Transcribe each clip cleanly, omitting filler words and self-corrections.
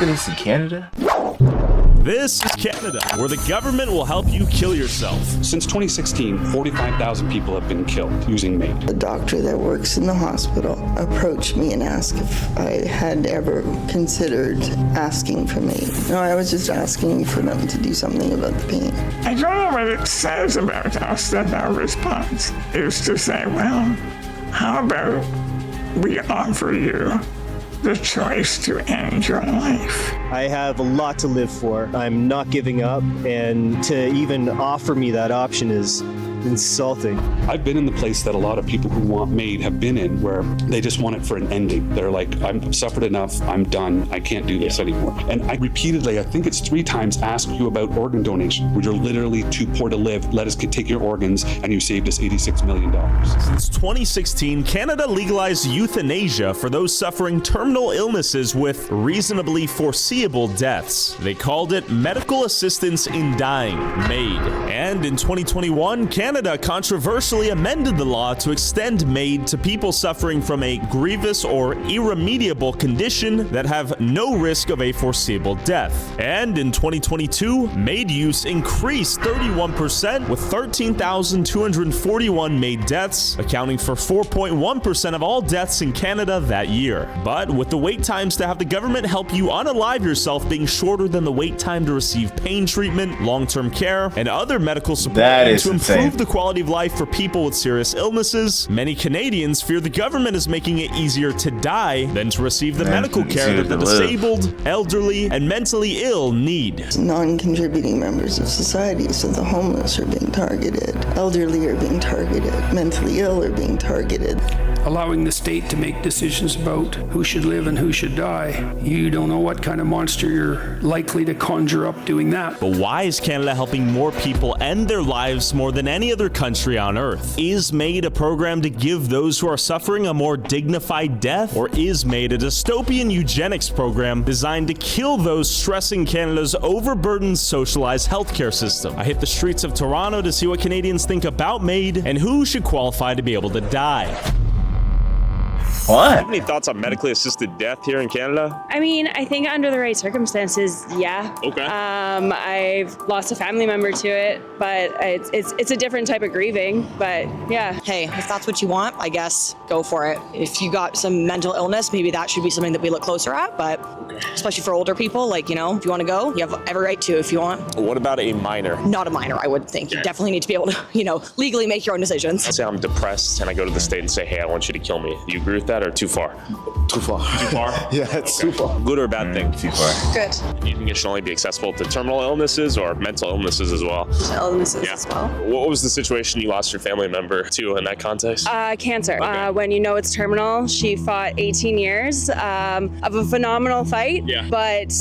this in Canada? This is Canada, where the government will help you kill yourself. Since 2016, 45,000 people have been killed using MAID. A doctor that works in the hospital approached me and asked if I had ever considered asking for MAID. No, I was just asking for them to do something about the pain. I don't know what it says about us that our response is to say, well, how about we offer you the choice to end your life? I have a lot to live for. I'm not giving up, and to even offer me that option is insulting. I've been in the place that a lot of people who want MAID have been in, where they just want it for an ending. They're like, I've suffered enough, I'm done, I can't do this anymore. And I repeatedly, I think it's 3 times, asked you about organ donation, where you're literally too poor to live, let us take your organs, and you saved us $86 million. Since 2016, Canada legalized euthanasia for those suffering terminal illnesses with reasonably foreseeable deaths. They called it medical assistance in dying, MAID. And in 2021, Canada controversially amended the law to extend MAID to people suffering from a grievous or irremediable condition that have no risk of a foreseeable death. And in 2022, MAID use increased 31%, with 13,241 MAID deaths, accounting for 4.1% of all deaths in Canada that year. But with the wait times to have the government help you unalive yourself being shorter than the wait time to receive pain treatment, long-term care, and other medical support, That is to insane. improve the quality of life for people with serious illnesses, many Canadians fear the government is making it easier to die than to receive the medical care that the disabled, elderly, and mentally ill need. Non-contributing members of society, so the homeless are being targeted, elderly are being targeted, mentally ill are being targeted. Allowing the state to make decisions about who should live and who should die, you don't know what kind of monster you're likely to conjure up doing that. But why is Canada helping more people end their lives more than any other country on earth? Is MAID a program to give those who are suffering a more dignified death? Or is MAID a dystopian eugenics program designed to kill those stressing Canada's overburdened socialized healthcare system? I hit the streets of Toronto to see what Canadians think about MAID and who should qualify to be able to die. What? Any thoughts on medically assisted death here in Canada? I mean, I think under the right circumstances, yeah. Okay. I've lost a family member to it, but it's a different type of grieving, but yeah. Hey, if that's what you want, I guess go for it. If you got some mental illness, maybe that should be something that we look closer at, but especially for older people, like, you know, if you want to go, you have every right to if you want. What about a minor? Not a minor, I would think. You definitely need to be able to, you know, legally make your own decisions. Let's say I'm depressed and I go to the state and say, hey, I want you to kill me. Do you agree with that or too far? Too far. Too far? Yeah, it's too far. Good or bad thing? Too far. Good. Do you think it should only be accessible to terminal illnesses or mental illnesses as well? Illnesses as well. What was the situation you lost your family member to in that context? Cancer. Okay. When you know it's terminal, she fought 18 years of a phenomenal fight, but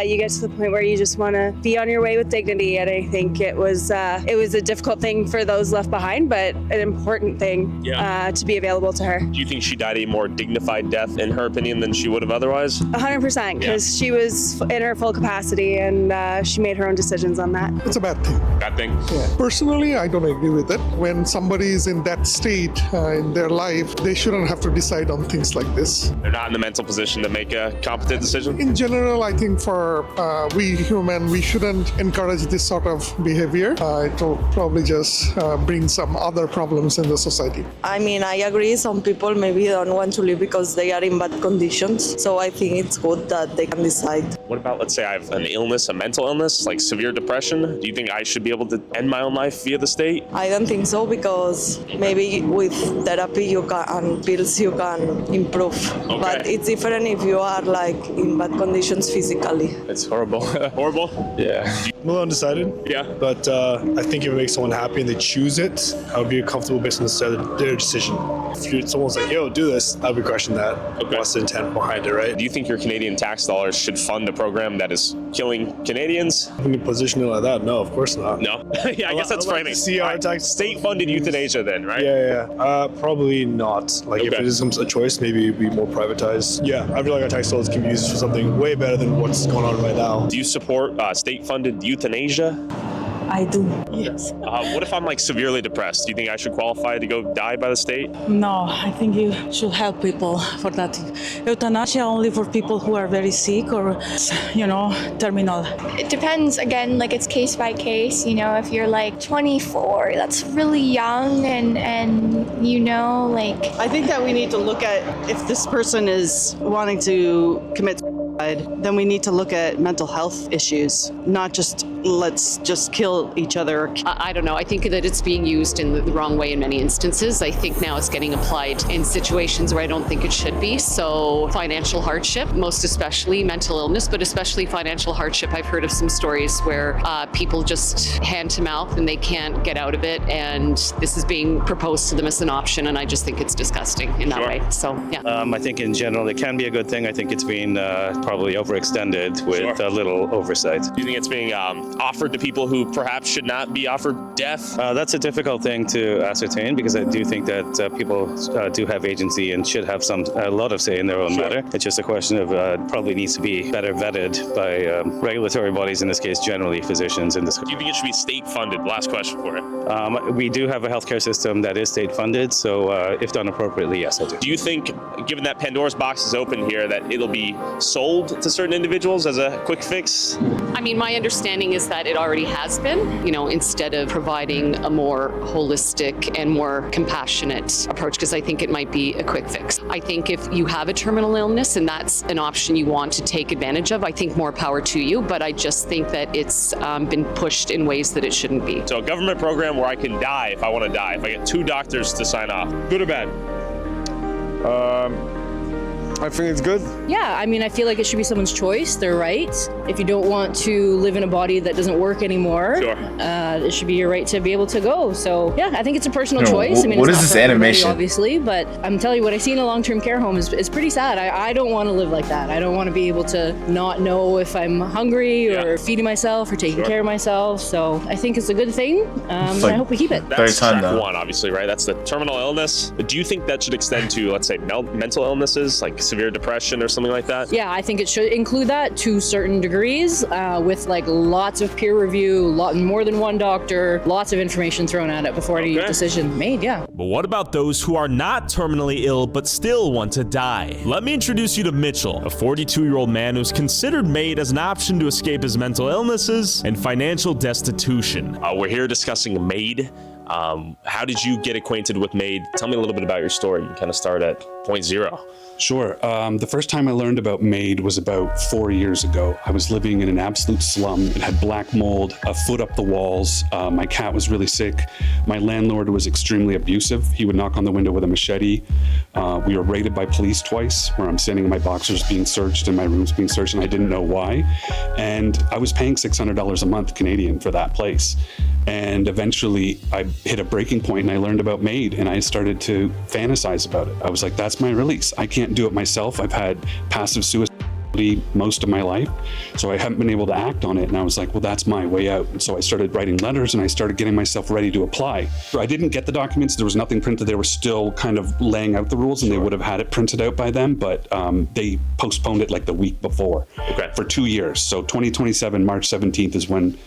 you get to the point where you just want to be on your way with dignity, and I think it was a difficult thing for those left behind, but an important thing to be available to her. Do you think she died a more dignified death, in her opinion, than she would have otherwise? 100%, because she was in her full capacity and she made her own decisions on that. It's a bad thing. Bad thing? Yeah. Personally, I don't agree with it. When somebody is in that state in their life, they shouldn't have to decide on things like this. They're not in the mental position to make a competent decision? In general, I think for we human, we shouldn't encourage this sort of behavior. It will probably just bring some other problems in the society. I mean, I agree, some people maybe don't want to live because they are in bad conditions, so I think it's good that they can decide. What about, let's say I have an illness, a mental illness, like severe depression? Do you think I should be able to end my own life via the state? I don't think so, because maybe with therapy you can, and pills you can improve. Okay. But it's different if you are like in bad conditions physically. It's horrible. Horrible? Yeah. I'm a little undecided. Yeah. But I think if it makes someone happy and they choose it, I would be comfortable based on their decision. If someone's like, yo, do this, I would question that. Okay. What's the intent behind it, right? Do you think your Canadian tax dollars should fund a program that is killing Canadians? When you position it like that, no, of course not. No? Yeah, I guess that's framing. See our tax State-funded euthanasia then, right? Yeah. Probably not. Like if it is a choice, maybe it'd be more privatized. Yeah, I feel like our tax dollars can be used for something way better than what's going on right now. Do you support state-funded euthanasia? I do. Yes. What if I'm like severely depressed? Do you think I should qualify to go die by the state? No, I think you should help people for that. Euthanasia only for people who are very sick or, terminal. It depends, again, like it's case by case. If you're like 24, that's really young and like. I think that we need to look at if this person is wanting to commit suicide, then we need to look at mental health issues, not just let's just kill each other. I don't know. I think that it's being used in the wrong way in many instances. I think now it's getting applied in situations where I don't think it should be. So financial hardship, most especially mental illness, but especially financial hardship. I've heard of some stories where people just hand to mouth and they can't get out of it. And this is being proposed to them as an option. And I just think it's disgusting in that way. So, yeah. I think in general, it can be a good thing. I think it's being probably overextended with a little oversight. Do you think it's being offered to people who perhaps should not be offered death? That's a difficult thing to ascertain because I do think that people do have agency and should have a lot of say in their own matter. It's just a question of probably needs to be better vetted by regulatory bodies, in this case, generally physicians. In this. Do you think it should be state funded? Last question for it. We do have a healthcare system that is state funded, so if done appropriately, yes, I do. Do you think, given that Pandora's box is open here, that it'll be sold to certain individuals as a quick fix? I mean, my understanding is that it already has been, instead of providing a more holistic and more compassionate approach, because I think it might be a quick fix. I think if you have a terminal illness and that's an option you want to take advantage of, I think more power to you, but I just think that it's been pushed in ways that it shouldn't be. So a government program where I can die if I want to die, if I get 2 doctors to sign off, good or bad? I think it's good. Yeah, I feel like it should be someone's choice. They're right. If you don't want to live in a body that doesn't work anymore, it should be your right to be able to go. So, yeah, I think it's a personal choice. What is this animation? Obviously, but I'm telling you, what I see in a long-term care home is pretty sad. I don't want to live like that. I don't want to be able to not know if I'm hungry or feeding myself or taking care of myself. So I think it's a good thing, and I hope we keep it. That's track 1, obviously, right? That's the terminal illness. But do you think that should extend to, let's say, mental illnesses, like severe depression or something like that? Yeah, I think it should include that to certain degrees, with like lots of peer review, more than one doctor, lots of information thrown at it before any decision made. Yeah. But what about those who are not terminally ill but still want to die? Let me introduce you to Mitchell, a 42-year-old man who's considered MAID as an option to escape his mental illnesses and financial destitution. We're here discussing MAID. How did you get acquainted with MAID? Tell me a little bit about your story. You kind of start at point 0. Sure. The first time I learned about MAID was about 4 years ago. I was living in an absolute slum. It had black mold, a foot up the walls. My cat was really sick. My landlord was extremely abusive. He would knock on the window with a machete. We were raided by police twice, where I'm standing in my boxers being searched and my room's being searched, and I didn't know why. And I was paying $600 a month Canadian for that place. And eventually I hit a breaking point and I learned about MAID and I started to fantasize about it. I was like, that's my release. I can't do it myself. I've had passive suicide most of my life, so I haven't been able to act on it. And I was like, well, that's my way out. And so I started writing letters and I started getting myself ready to apply. I didn't get the documents. There was nothing printed. They were still kind of laying out the rules and they would have had it printed out by them, but they postponed it like the week before for 2 years. So 2027, March 17th is when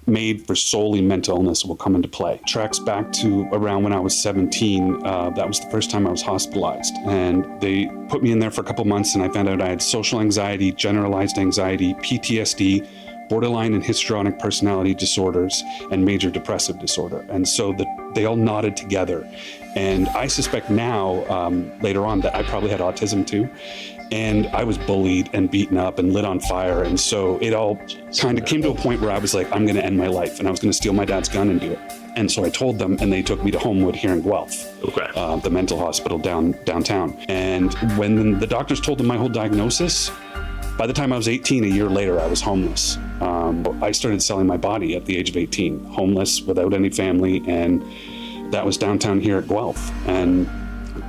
MAID for solely mental illness will come into play. Tracks back to around when I was 17. That was the first time I was hospitalized. And they put me in there for a couple months and I found out I had social anxiety, generalized anxiety, PTSD, borderline and histrionic personality disorders, and major depressive disorder. And so they all nodded together. And I suspect now, later on, that I probably had autism too. And I was bullied and beaten up and lit on fire. And so it all kind of came to a point where I was like, I'm going to end my life and I was going to steal my dad's gun and do it. And so I told them, and they took me to Homewood here in Guelph, the mental hospital downtown. And when the doctors told them my whole diagnosis, by the time I was 18, a year later, I was homeless. I started selling my body at the age of 18, homeless, without any family. And that was downtown here at Guelph. And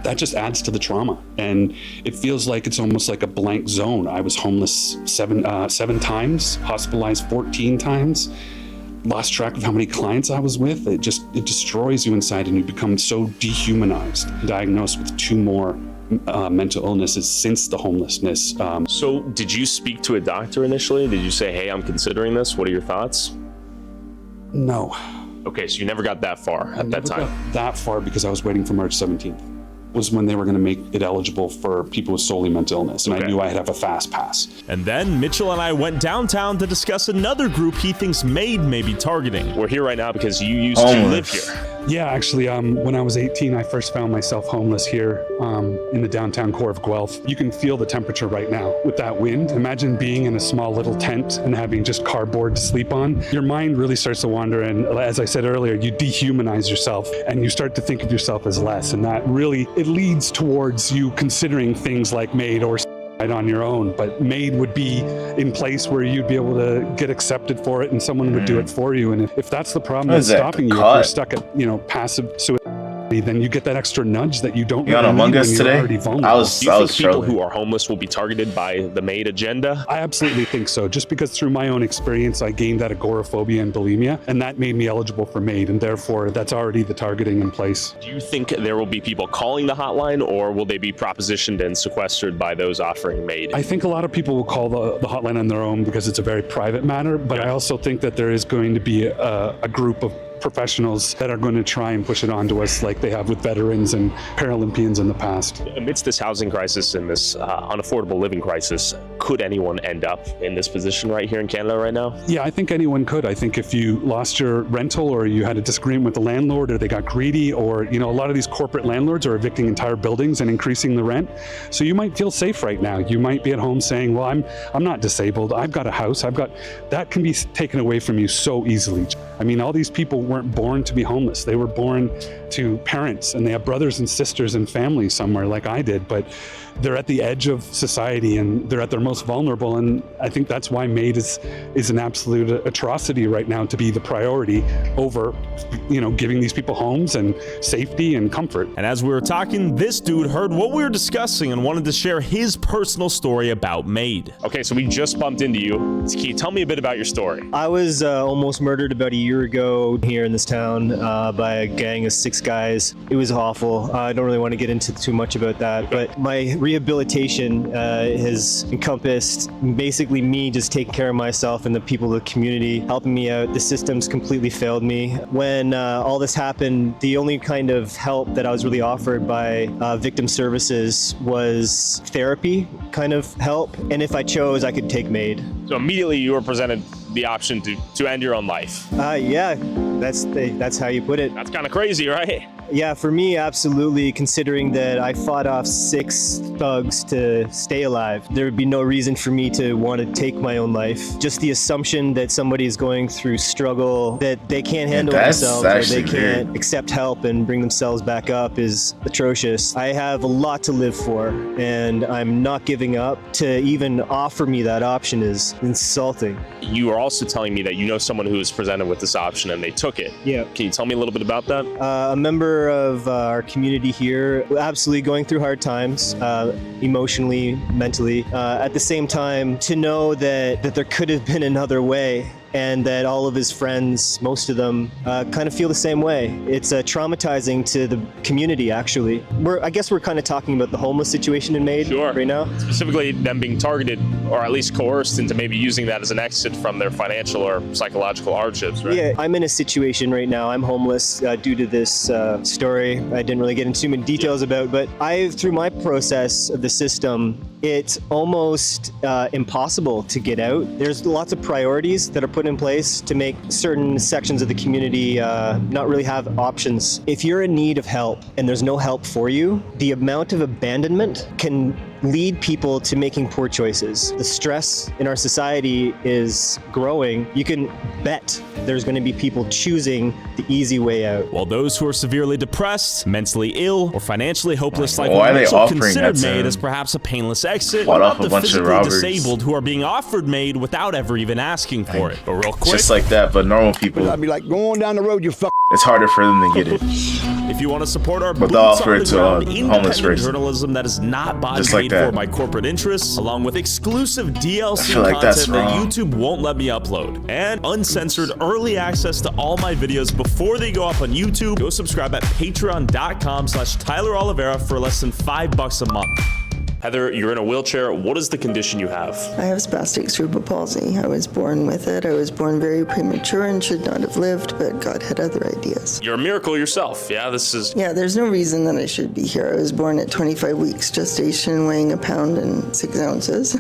that just adds to the trauma. And it feels like it's almost like a blank zone. I was homeless seven times, hospitalized 14 times, lost track of how many clients I was with. It destroys you inside and you become so dehumanized. Diagnosed with 2 more mental illnesses since the homelessness. So did you speak to a doctor initially? Did you say, hey, I'm considering this? What are your thoughts? No. Okay, so you never got that far at that time. Got that far because I was waiting for March 17th. Was when they were going to make it eligible for people with solely mental illness, and I knew I'd have a fast pass. And then Mitchell and I went downtown to discuss another group he thinks MAID may be targeting. We're here right now because you used to live here. Yeah, actually, when I was 18, I first found myself homeless here in the downtown core of Guelph. You can feel the temperature right now with that wind. Imagine being in a small little tent and having just cardboard to sleep on. Your mind really starts to wander, and as I said earlier, you dehumanize yourself and you start to think of yourself as less, and that really, it leads towards you considering things like MAID or on your own. But MAID would be in place where you'd be able to get accepted for it and someone would do it for you. And if that's the problem that's stopping you, if you're stuck at, passive suicide, then you get that extra nudge that you don't You on Among Us today? Do you think people who are homeless will be targeted by the MAID agenda? I absolutely think so, just because through my own experience, I gained that agoraphobia and bulimia, and that made me eligible for MAID, and therefore that's already the targeting in place. Do you think there will be people calling the hotline, or will they be propositioned and sequestered by those offering MAID? I think a lot of people will call the hotline on their own because it's a very private matter, but I also think that there is going to be a group of professionals that are going to try and push it onto us like they have with veterans and Paralympians in the past. Amidst this housing crisis and this unaffordable living crisis, could anyone end up in this position right here in Canada right now? Yeah, I think anyone could. I think if you lost your rental or you had a disagreement with the landlord or they got greedy, or, a lot of these corporate landlords are evicting entire buildings and increasing the rent. So you might feel safe right now. You might be at home saying, well, I'm not disabled. I've got a house. That can be taken away from you so easily. I mean, all these people weren't born to be homeless. They were born to parents, and they have brothers and sisters and family somewhere like I did, but they're at the edge of society and they're at their most vulnerable. And I think that's why MAID is an absolute atrocity right now, to be the priority over, giving these people homes and safety and comfort. And as we were talking, this dude heard what we were discussing and wanted to share his personal story about MAID. Okay, so we just bumped into you. Can you tell me a bit about your story? I was almost murdered about a year ago here in this town by a gang of 6 guys. It was awful. I don't really want to get into too much about that, but my rehabilitation has encompassed basically me just taking care of myself and the people of the community, helping me out. The system's completely failed me. When all this happened, the only kind of help that I was really offered by victim services was therapy kind of help, and if I chose, I could take MAID. So immediately you were presented the option to end your own life. Yeah, that's how you put it. That's kind of crazy, right? Yeah, for me, absolutely, considering that I fought off 6 thugs to stay alive. There would be no reason for me to want to take my own life. Just the assumption that somebody is going through struggle, that they can't handle themselves, or they can't accept help and bring themselves back up is atrocious. I have a lot to live for, and I'm not giving up. To even offer me that option is insulting. You are also telling me that you know someone who was presented with this option and they took it. Yeah. Can you tell me a little bit about that? A member of our community here, absolutely going through hard times, emotionally, mentally. At the same time, to know that there could have been another way, and that all of his friends, most of them, kind of feel the same way. It's traumatizing to the community, actually. I guess we're kind of talking about the homeless situation in MAID right now. Specifically them being targeted, or at least coerced into maybe using that as an exit from their financial or psychological hardships, right? Yeah, I'm in a situation right now. I'm homeless due to this story I didn't really get into too many details about, but through my process of the system, it's almost impossible to get out. There's lots of priorities that are put in place to make certain sections of the community not really have options. If you're in need of help and there's no help for you, the amount of abandonment can lead people to making poor choices. The stress in our society is growing. You can bet there's going to be people choosing the easy way out. While those who are severely depressed, mentally ill, or financially hopeless like why are they Mitchell offering considered that to MAID him? as perhaps a painless exit, Bought what off about a the bunch of physically robbers. disabled who are being offered MAID without ever even asking for it? But real quick, Just like that, but normal people, I'd be like, go on down the road, you fuck. it's harder for them to get it. if you want to support our But boots they'll on offer the it to ground, homeless independent person. journalism that is not bought Just and like paid for that. by corporate interests, along with exclusive DLC feel like that's content that wrong. YouTube won't let me upload, and uncensored early access to all my videos before they go up on YouTube, go subscribe at patreon.com/Tyler Oliveira for less than $5 a month. Heather, you're in a wheelchair. What is the condition you have? I have spastic cerebral palsy. I was born with it. I was born very premature and should not have lived, but God had other ideas. You're a miracle yourself. Yeah, Yeah, there's no reason that I should be here. I was born at 25 weeks gestation, weighing 1 pound and 6 ounces.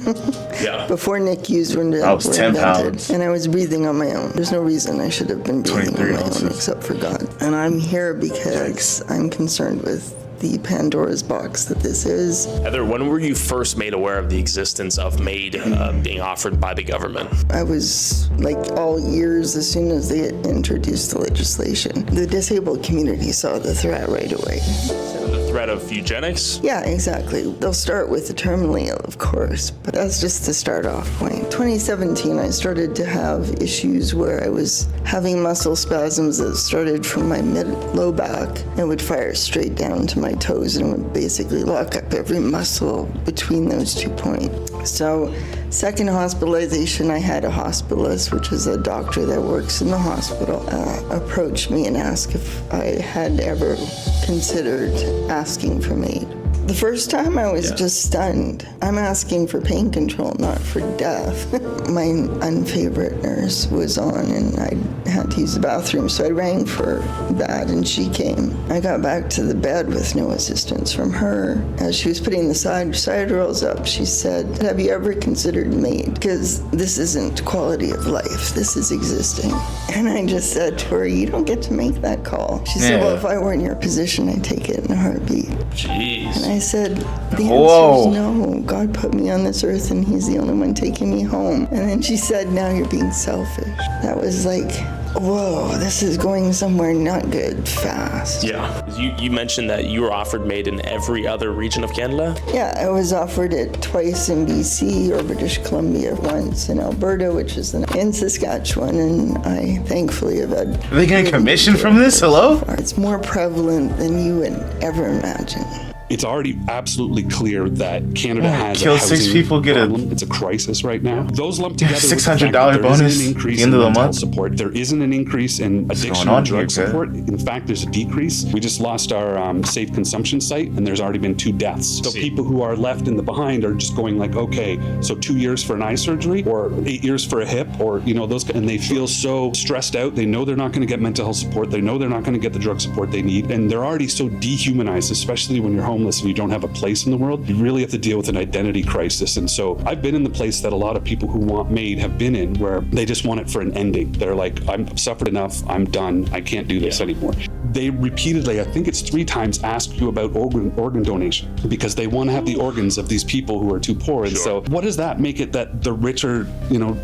Yeah. Before NICUs were invented. I was 10 pounds. And I was breathing on my own. There's no reason I should have been breathing on my own except for God. And I'm here because I'm concerned with the Pandora's box that this is. Heather, when were you first made aware of the existence of MAID being offered by the government? I was like all ears as soon as they introduced the legislation. The disabled community saw the threat right away. The threat of eugenics? Yeah, exactly. They'll start with the terminally ill, of course, but that's just the start off point. 2017, I started to have issues where I was having muscle spasms that started from my low back and would fire straight down to my toes and would basically lock up every muscle between those 2 points. So, second hospitalization, I had a hospitalist, which is a doctor that works in the hospital, approach me and ask if I had ever considered asking for MAID. The first time I was just stunned. I'm asking for pain control, not for death. My unfavorite nurse was on and I had to use the bathroom, so I rang for that and she came. I got back to the bed with no assistance from her. As she was putting the side rolls up, she said, "Have you ever considered MAID? Because this isn't quality of life, this is existing." And I just said to her, "You don't get to make that call." She said, "Well, if I were in your position, I'd take it in a heartbeat." Jeez. And I said, "The answer is no. God put me on this earth and he's the only one taking me home." And then she said, "Now you're being selfish." That was like, whoa, this is going somewhere not good fast. Yeah. You mentioned that you were offered MAID in every other region of Canada? Yeah, I was offered it twice in BC or British Columbia, once in Alberta, which is in Saskatchewan, and I thankfully have had... Are they getting commission from this? Hello? It's more prevalent than you would ever imagine. It's already absolutely clear that Canada has kill a 6 housing people, get problem. It's a crisis right now. Those lumped together with the fact $600 that there bonus isn't an increase at the end in of the mental month. support. There isn't an increase in addiction on and drug here, support. In fact, there's a decrease. We just lost our safe consumption site, and there's already been 2 deaths. So people who are left in the behind are just going like, okay, so 2 years for an eye surgery, or 8 years for a hip, or those, and they feel so stressed out. They know they're not going to get mental health support. They know they're not going to get the drug support they need, and they're already so dehumanized, especially when you're homeless and you don't have a place in the world. You really have to deal with an identity crisis. And so I've been in the place that a lot of people who want MAID have been in, where they just want it for an ending. They're like, I've suffered enough, I'm done, I can't do this anymore. They repeatedly, I think it's 3 times, ask you about organ donation because they want to have the organs of these people who are too poor. And so what does that make it, that the rich are,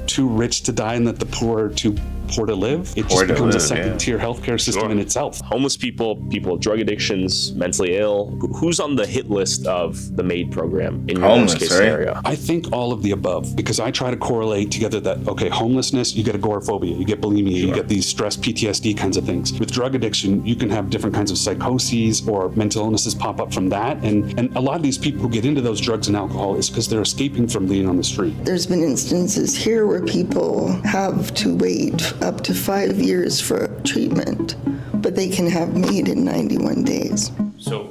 too rich to die and that the poor are too poor to live? It just becomes a second-tier healthcare system in itself. Homeless people with drug addictions, mentally ill. Who's on the hit list of the MAID program in your worst case scenario? I think all of the above, because I try to correlate together that, okay, homelessness, you get agoraphobia, you get bulimia, you get these stress, PTSD kinds of things. With drug addiction, you can have different kinds of psychoses or mental illnesses pop up from that. And a lot of these people who get into those drugs and alcohol is because they're escaping from being on the street. There's been instances here where people have to wait up to 5 years for treatment, but they can have MAID in 91 days. So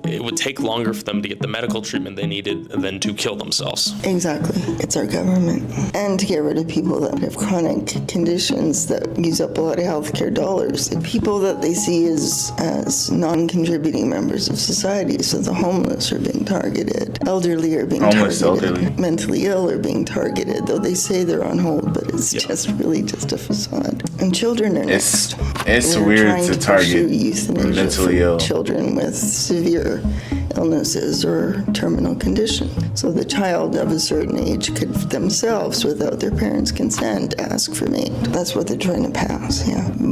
it would take longer for them to get the medical treatment they needed than to kill themselves. Exactly. It's our government. And to get rid of people that have chronic conditions that use up a lot of healthcare dollars. The people that they see as non-contributing members of society. So the homeless are being targeted. Elderly are being targeted. Mentally ill are being targeted, though they say they're on hold, but it's just really just a facade. And children are next. It's We're weird trying to target euthanasia mentally for ill children with severe illnesses or terminal condition. So the child of a certain age could themselves, without their parents' consent, ask for MAID. That's what they're trying to pass,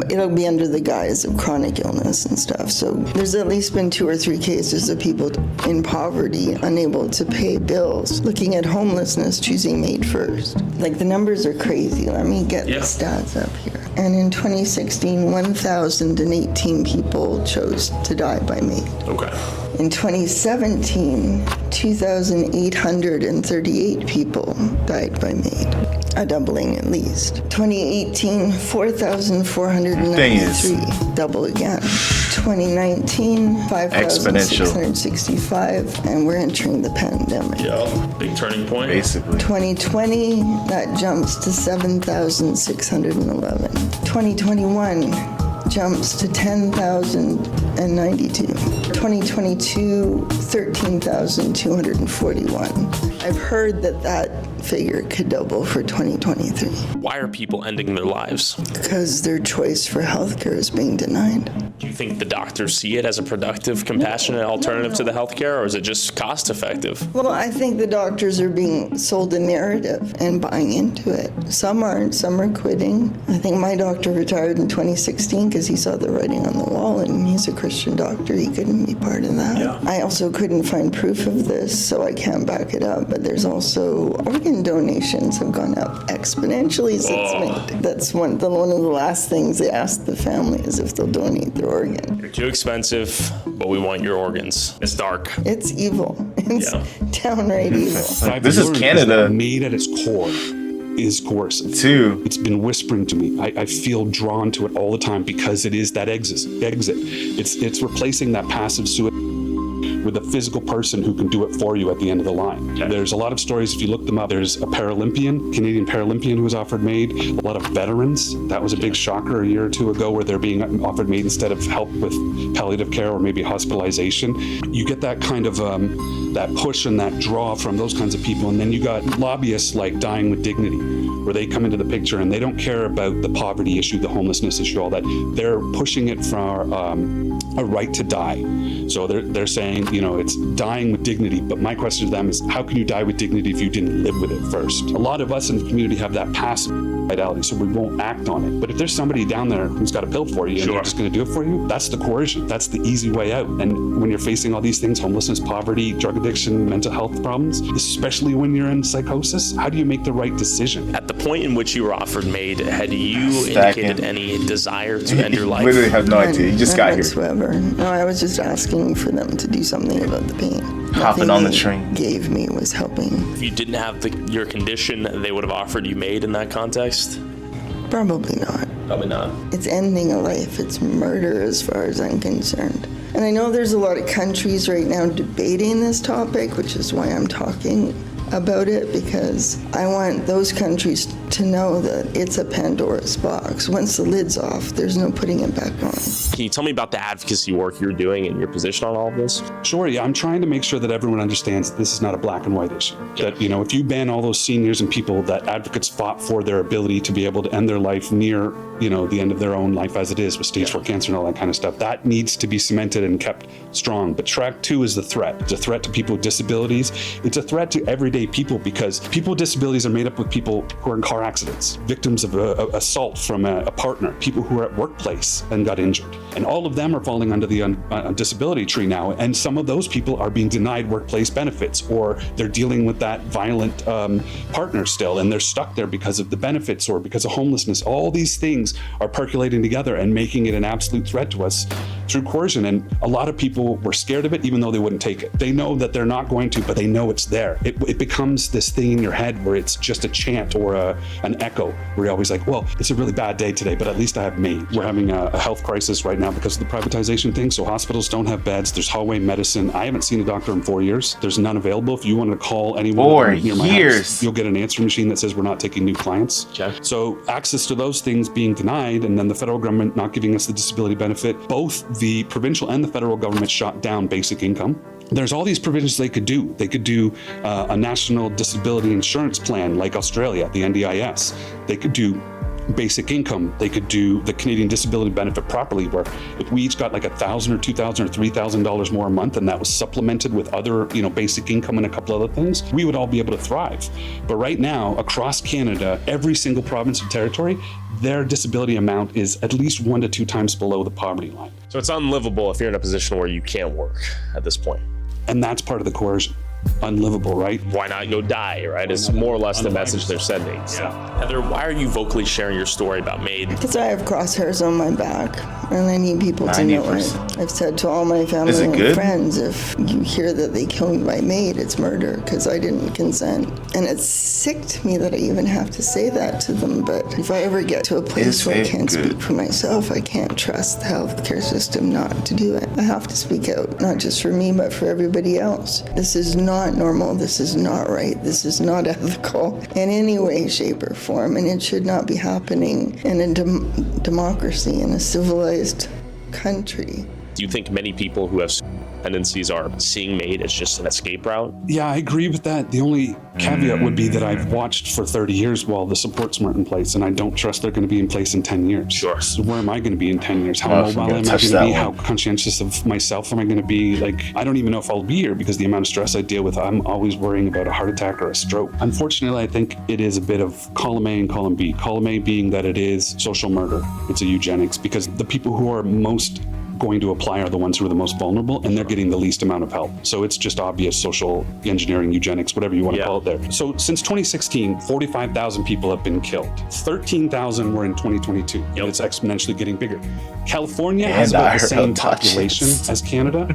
It'll be under the guise of chronic illness and stuff. So there's at least been 2 or 3 cases of people in poverty unable to pay bills, looking at homelessness, choosing MAID first. Like, the numbers are crazy. Let me get the stats up here. And in 2016, 1,018 people chose to die by MAID. Okay. In 2017, 2,838 people died by MAID, a doubling at least. 2018, 4,493, double again. 2019, 5,665, and we're entering the pandemic. Yeah, big turning point. Basically. 2020, that jumps to 7,611. 2021 jumps to 10,092. 2022, 13,241. I've heard that figure could double for 2023. Why are people ending their lives? Because their choice for healthcare is being denied. Do you think the doctors see it as a productive, compassionate alternative to the healthcare, or is it just cost effective? Well, I think the doctors are being sold a narrative and buying into it. Some aren't, some are quitting. I think my doctor retired in 2016 because he saw the writing on the wall, and he's a Christian doctor. He couldn't be part of that. Yeah. I also couldn't find proof of this, so I can't back it up. But there's also organ donations have gone up exponentially since MAID. That's one of the last things they ask the family is if they'll donate their organ. You're too expensive, but we want your organs. It's dark. It's evil. It's downright evil. This is Canada. MAID at its core is coercive. Too. It's been whispering to me. I feel drawn to it all the time because it is that exit. It's replacing that passive suicide with a physical person who can do it for you at the end of the line. Yeah. There's a lot of stories, if you look them up, there's a Canadian Paralympian who was offered MAID, a lot of veterans. That was a big shocker a year or two ago where they're being offered MAID instead of help with palliative care or maybe hospitalization. You get that kind of that push and that draw from those kinds of people. And then you got lobbyists like Dying with Dignity, where they come into the picture and they don't care about the poverty issue, the homelessness issue, all that. They're pushing it for a right to die. So they're saying, it's dying with dignity. But my question to them is, how can you die with dignity if you didn't live with it first? A lot of us in the community have that passive vitality, so we won't act on it. But if there's somebody down there who's got a pill for you and they're just going to do it for you, that's the coercion. That's the easy way out. And when you're facing all these things, homelessness, poverty, drug addiction, mental health problems, especially when you're in psychosis, how do you make the right decision? At the point in which you were offered MAID, had you indicated any desire to end your life? Literally have no idea. You just got here. Whatsoever. No, I was just asking for them to do something about the pain. Hopping on the train. Gave me was helping. If you didn't have your condition, they would have offered you MAID in that context? Probably not. Probably not. It's ending a life. It's murder as far as I'm concerned. And I know there's a lot of countries right now debating this topic, which is why I'm talking about it, because I want those countries to know that it's a Pandora's box. Once the lid's off, there's no putting it back on. Can you tell me about the advocacy work you're doing and your position on all of this? Sure, yeah. I'm trying to make sure that everyone understands that this is not a black and white issue. That, if you ban all those seniors and people that advocates fought for their ability to be able to end their life near, the end of their own life as it is with stage 4 cancer and all that kind of stuff, that needs to be cemented and kept strong. But track 2 is the threat. It's a threat to people with disabilities. It's a threat to everyday people because people with disabilities are made up with people who are in car accidents, victims of assault from a partner, people who are at workplace and got injured. And all of them are falling under the disability tree now. And some of those people are being denied workplace benefits, or they're dealing with that violent partner still, and they're stuck there because of the benefits or because of homelessness. All these things are percolating together and making it an absolute threat to us through coercion. And a lot of people were scared of it, even though they wouldn't take it. They know that they're not going to, but they know it's there. It becomes this thing in your head where it's just a chant or an echo, where you're always like, well, it's a really bad day today, but at least I have MAID. We're having a health crisis right now because of the privatization thing, so hospitals don't have beds. There's hallway medicine. I haven't seen a doctor in 4 years. There's none available. If you want to call anyone near my house, you'll get an answering machine that says we're not taking new clients. Okay. So access to those things being denied, and then the federal government not giving us the disability benefit, both the provincial and the federal government shot down basic income. There's all these provisions they could do. They could do a national disability insurance plan like Australia, the NDIS. They could do basic income. They could do the Canadian disability benefit properly, where if we each got like $1,000 or $2,000 or $3,000 more a month, and that was supplemented with other, basic income and a couple other things, we would all be able to thrive. But right now, across Canada, every single province and territory, their disability amount is at least 1 to 2 times below the poverty line. So it's unlivable if you're in a position where you can't work at this point. And that's part of the coercion. unlivable, right? Why not go die, right? It's more or less the message they're sending. So. Heather, why are you vocally sharing your story about MAID? Because I have crosshairs on my back, and I need people to know it. I've said to all my family and friends, if you hear that they kill me by MAID, it's murder, because I didn't consent. And it's sick to me that I even have to say that to them, but if I ever get to a place where I can't speak for myself, I can't trust the healthcare system not to do it. I have to speak out, not just for me, but for everybody else. This is not normal. This is not right. This is not ethical in any way, shape, or form, and it should not be happening in a democracy, in a civilized country. Do you think many people who have tendencies are seeing MAID as just an escape route? Yeah, I agree with that. The only caveat would be that I've watched for 30 years while the supports weren't in place, and I don't trust they're going to be in place in 10 years. Sure. So where am I going to be in 10 years? How mobile am I going to be? How conscientious of myself am I going to be? Like, I don't even know if I'll be here because the amount of stress I deal with, I'm always worrying about a heart attack or a stroke. Unfortunately, I think it is a bit of column A and column B. Column A being that it is social murder. It's a eugenics, because the people who are most going to apply are the ones who are the most vulnerable, and they're getting the least amount of help. So it's just obvious social engineering, eugenics, whatever you want to call it there. So since 2016, 45,000 people have been killed. 13,000 were in 2022. And it's exponentially getting bigger. California has about the same population as Canada.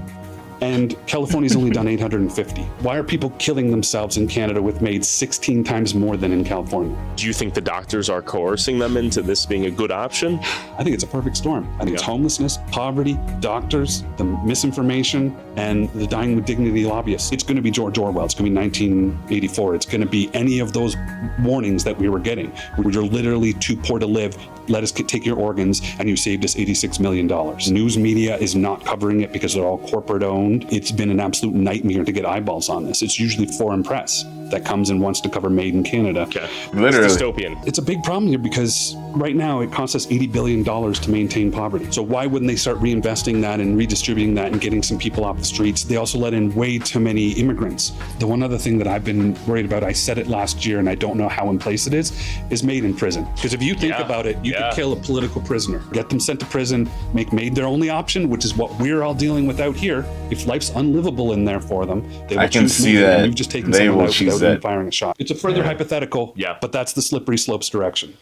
And California's only done 850. Why are people killing themselves in Canada with MAID 16 times more than in California? Do you think the doctors are coercing them into this being a good option? I think it's a perfect storm. I think it's homelessness, poverty, doctors, the misinformation, and the dying with dignity lobbyists. It's going to be George Orwell. It's going to be 1984. It's going to be any of those warnings that we were getting. You're literally too poor to live. Let us take your organs, and you saved us $86 million. News media is not covering it because they're all corporate owned. It's been an absolute nightmare to get eyeballs on this. It's usually foreign press that comes and wants to cover MAID in Canada. Okay. Literally. It's dystopian. It's a big problem here because right now it costs us $80 billion to maintain poverty. So why wouldn't they start reinvesting that and redistributing that and getting some people off the streets? They also let in way too many immigrants. The one other thing that I've been worried about, I said it last year and I don't know how in place it is MAID in prison. Because if you think about it, you could kill a political prisoner, get them sent to prison, make MAID their only option, which is what we're all dealing with out here. If life's unlivable in there for them, they will I can choose see MAID, that. and you've just taken They someone will out choose without even that. firing a shot. It's a further hypothetical, but that's the slippery slopes direction.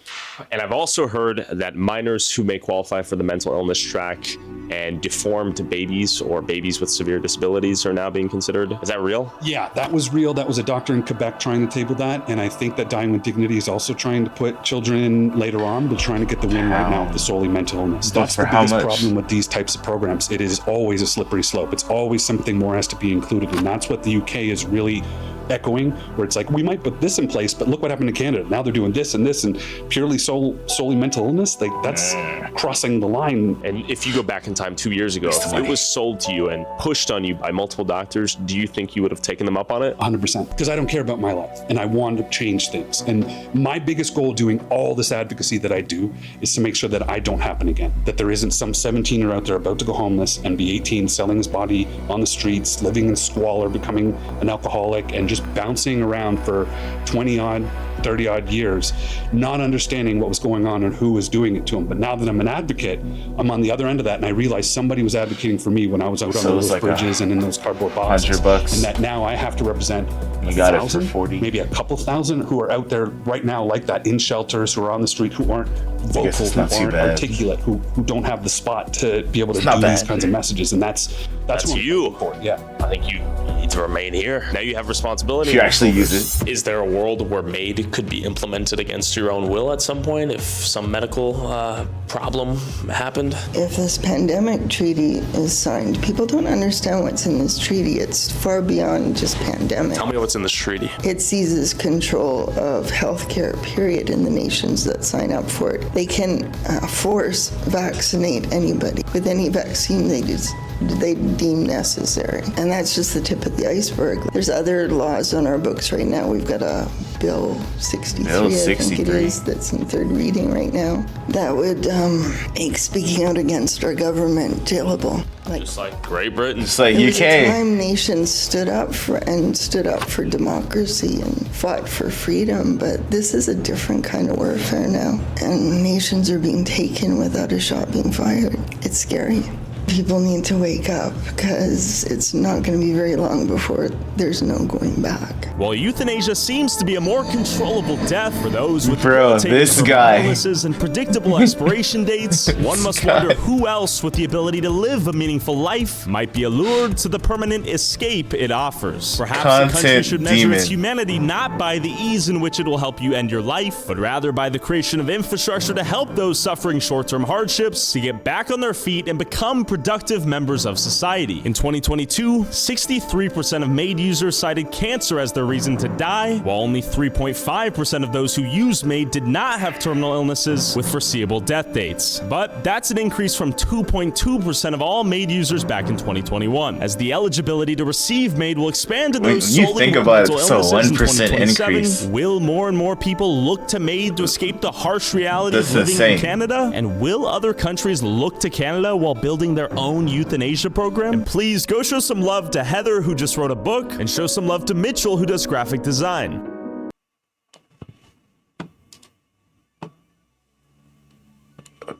And I've also heard that minors who may qualify for the mental illness track and deformed babies or babies with severe disabilities are now being considered. Is that real? Yeah, that was real. That was a doctor in Quebec trying to table that. And I think that Dying with Dignity is also trying to put children in later on, but trying to get the win right now with the solely mental illness. That's the biggest problem with these types of programs. It is always a slippery slope. It's always something more has to be included. And that's what the UK is really echoing, where it's like, we might put this in place, but look what happened in Canada. Now they're doing this and this, and purely solely mental illness. Like, that's crossing the line. And if you go back in time 2 years ago, if it was sold to you and pushed on you by multiple doctors, do you think you would have taken them up on it? 100%. Because I don't care about my life and I want to change things. And my biggest goal doing all this advocacy that I do is to make sure that I don't happen again. That there isn't some 17-year out there about to go homeless and be 18, selling his body on the streets, living in squalor, becoming an alcoholic, and just bouncing around for 20-odd, 30-odd years, not understanding what was going on and who was doing it to him. But now that I'm an advocate, I'm on the other end of that, and I realized somebody was advocating for me when I was out on those bridges and in those cardboard boxes. $100. And that now I have to represent You got it for 40. maybe a couple thousand who are out there right now like that in shelters, who are on the street, who aren't vocal, who aren't articulate, who don't have the spot to be able to do these kinds of messages. And that's what you. Yeah. I think you need to remain here. Now you have responsibility. If you actually use it. Is there a world where MAID could be implemented against your own will at some point if some medical problem happened? If this pandemic treaty is signed, people don't understand what's in this treaty. It's far beyond just pandemic. Tell me what's in this treaty. It seizes control of healthcare, period, in the nations that sign up for it. They can force vaccinate anybody with any vaccine they deem necessary. And that's just the tip of the iceberg. There's other laws on our books right now. We've got a Bill 63, I think it is, that's in third reading right now, that would make speaking out against our government jailable. Just like Great Britain. Just like There was a UK. time nations stood up for democracy and fought for freedom, but this is a different kind of warfare now. And nations are being taken without a shot being fired. It's scary. People need to wake up because it's not going to be very long before there's no going back. While euthanasia seems to be a more controllable death for those with Bro, debilitating this terminal guy. illnesses and predictable expiration dates, one must wonder who else with the ability to live a meaningful life might be allured to the permanent escape it offers. Perhaps the country should measure its humanity not by the ease in which it will help you end your life, but rather by the creation of infrastructure to help those suffering short-term hardships to get back on their feet and become productive members of society. In 2022, 63% of MAID users cited cancer as their reason to die, while only 3.5% of those who used MAID did not have terminal illnesses with foreseeable death dates. But that's an increase from 2.2% of all MAID users back in 2021, as the eligibility to receive MAID will expand to those When you solely think with about it, mental so illnesses in 1% 2027. increase. Will more and more people look to MAID to escape the harsh reality That's of living in insane. Canada? And will other countries look to Canada while building their own euthanasia program? And please go show some love to Heather, who just wrote a book, and show some love to Mitchell, who does graphic design.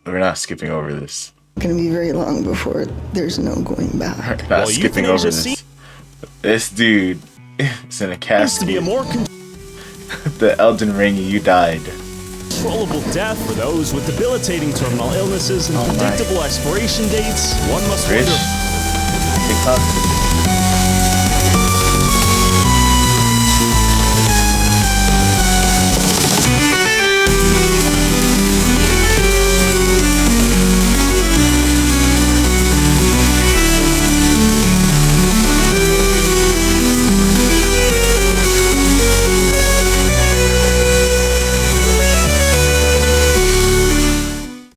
We're not skipping over this. It's going to be very long before there's no going back. Not skipping over this. This dude is in a casket. The Elden Ring, you died. Controllable death for those with debilitating terminal illnesses and predictable expiration dates. One must wonder. TikTok.